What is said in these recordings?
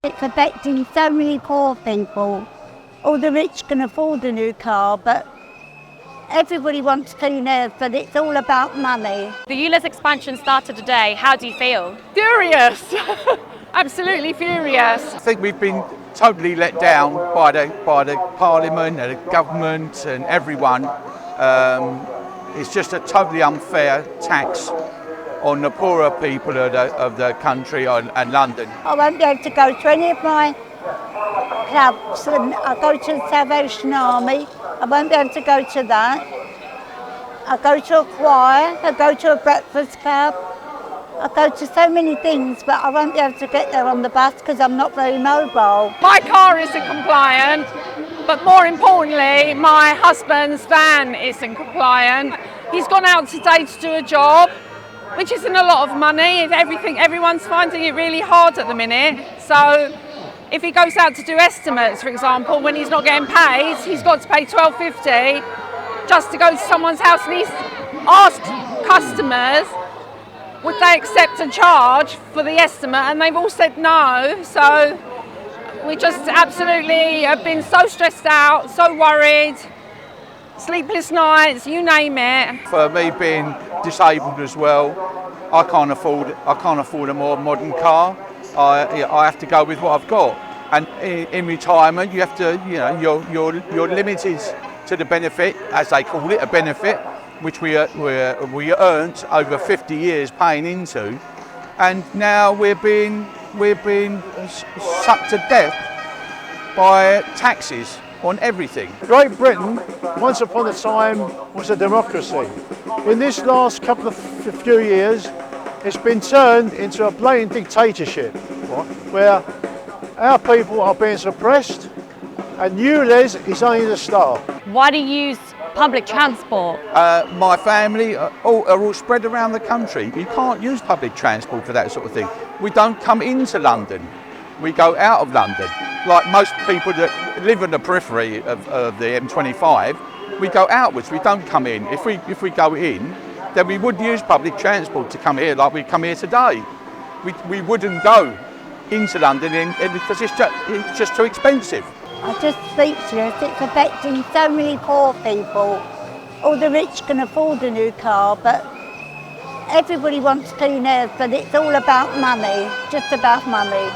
It's affecting so many poor people. All the rich can afford a new car, but everybody wants clean air, but it's all about money. The Ulez expansion started today. How do you feel? Furious! Absolutely furious. I think we've been totally let down by the Parliament and the government and everyone. It's just a totally unfair tax on the poorer people of the country and London. I won't be able to go to any of my clubs, and I go to the Salvation Army. I won't be able to go to that. I go to a choir, I go to a breakfast club. I go to so many things, but I won't be able to get there on the bus because I'm not very mobile. My car isn't compliant, but more importantly, my husband's van isn't compliant. He's gone out today to do a job, which isn't a lot of money. Everyone's finding it really hard at the minute. So if he goes out to do estimates, for example, when he's not getting paid, he's got to pay £12.50 just to go to someone's house, and he's asked customers would they accept a charge for the estimate, and they've all said no. So we just absolutely have been so stressed out, so worried, sleepless nights, you name it. For me being disabled as well, I can't afford a more modern car. I have to go with what I've got. And in retirement, you have to, you're limited to the benefit, as they call it, a benefit, which we earned over 50 years paying into, and now we're being sucked to death by taxes on everything. Great Britain, once upon a time, was a democracy. In this last few years, it's been turned into a blatant dictatorship, where our people are being suppressed, and Ulez is only the start. Why do you use public transport? My family are all spread around the country. You can't use public transport for that sort of thing. We don't come into London. We go out of London. Like most people that live in the periphery of the M25, we go outwards, we don't come in. If we go in, then we would use public transport to come here like we come here today. We wouldn't go into London because it's just too expensive. I'm just speechless. It's affecting so many poor people. All the rich can afford a new car, but everybody wants clean air, but it's all about money, just about money.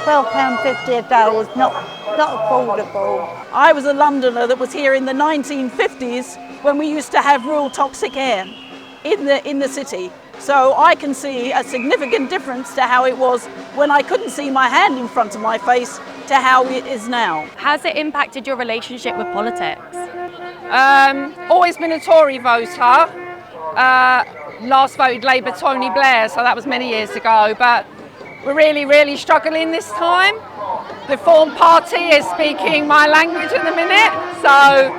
£12.50 a day is not affordable. I was a Londoner that was here in the 1950s when we used to have real toxic air in the city. So I can see a significant difference to how it was when I couldn't see my hand in front of my face to how it is now. Has it impacted your relationship with politics? Always been a Tory voter. Last voted Labour, Tony Blair, so that was many years ago, but we're really struggling this time. The Reform Party is speaking my language at the minute, so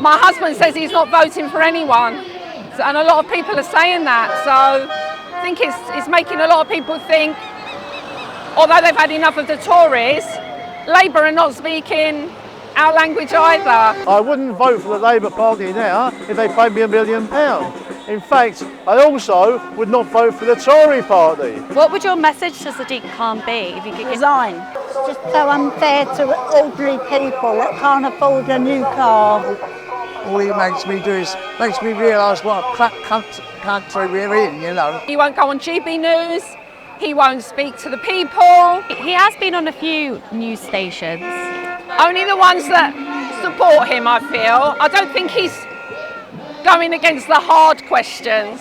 my husband says he's not voting for anyone, and a lot of people are saying that, so I think it's making a lot of people think, although they've had enough of the Tories, Labour are not speaking our language either. I wouldn't vote for the Labour Party now if they paid me £1 million. In fact, I also would not vote for the Tory Party. What would your message to Sadiq Khan be if you could Resign. It's just so unfair to ordinary people that can't afford a new car. All it makes me do is makes me realise what a crap country we're in, you know. He won't go on GB News, he won't speak to the people. He has been on a few news stations. Only the ones that support him, I feel. I don't think he's going against the hard questions.